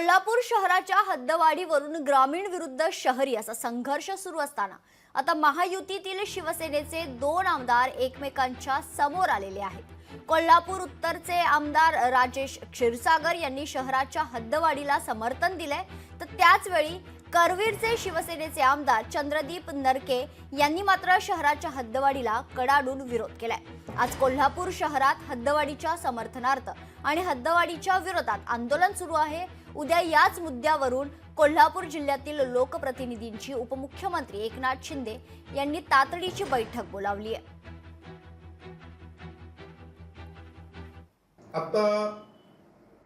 कोल्हापूर शहराच्या हद्दवाढीवरून ग्रामीण विरुद्ध शहरी असा संघर्ष सुरू असताना आता महायुतीतील शिवसेनेचे दोन आमदार एकमेकांच्या समोर आलेले आहेत। कोल्हापूर उत्तरचे आमदार राजेश क्षीरसागर यांनी शहराच्या हद्दवाढीला समर्थन दिले, तर त्याच वेळी करवीरचे शिवसेनेचे आमदार चंद्रदीप नरके यांनी मात्र शहराच्या हद्दवाढीला कडाडून विरोध केलाय। आज कोल्हापूर शहरात हद्दवाढीच्या समर्थनार्थ आणि हद्दवाढीच्या विरोधात आंदोलन सुरू आहे। उद्या याच मुद्द्यावरून कोल्हापूर जिल्ह्यातील लोकप्रतिनिधींची उपमुख्यमंत्री एकनाथ शिंदे यांनी तातडीची बैठक बोलावली आहे। आता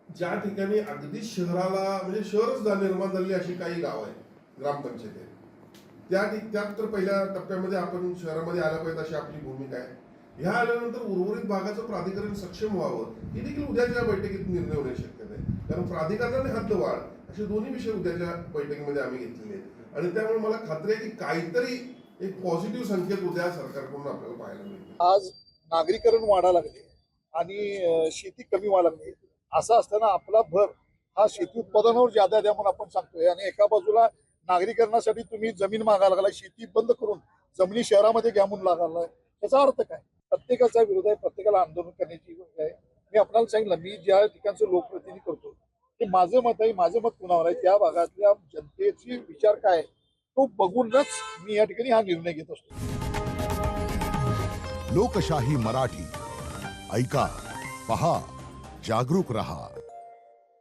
ज्या ठिकाणी अगदी शहराला म्हणजे शहरच निर्माण झालेली अशी काही गाव आहे, ग्रामपंचायत आहे, त्यात तर पहिल्या टप्प्यामध्ये आपण शहरामध्ये आल्या पाहिजे अशी आपली भूमिका आहे। ह्या आल्यानंतर उर्वरित भागाचं प्राधिकरण सक्षम व्हावं ही देखील उद्याच्या बैठकीत निर्णय होण्याची शक्यता आहे, कारण प्राधिकरण आणि हद्दवाढ असे दोन्ही विषय उद्याच्या बैठकीमध्ये आम्ही घेतलेले आहेत आणि त्यामुळे मला खात्री आहे की काहीतरी एक पॉझिटिव्ह संकेत उद्या सरकारकडून आपल्याला पाहायला मिळेल। आज नागरीकरण वाढायला लागले आणि शेती कमी व्हायला लागली, असं असताना आपला भर हा शेती उत्पादनावर ज्यादा द्या म्हणून आपण सांगतोय आणि एका बाजूला नागरीकरणासाठी तुम्ही जमीन मागायला लागलाय, शेती बंद करून जमिनी शहरामध्ये घ्या म्हणून लागायला, त्याचा अर्थ काय? प्रत्येकाचा विरोध आहे, प्रत्येकाला आंदोलन करण्याची गरज आहे। मी आपल्याला सांगितलं, मी ज्या ठिकाणचं लोकप्रतिनिधी करतो ते माझं मत आहे, माझं मत कुणावर आहे, त्या भागातल्या जनतेची विचार काय तो बघूनच मी या ठिकाणी हा निर्णय घेत असतो। लोकशाही मराठी ऐका, पहा, जागरूक रहा।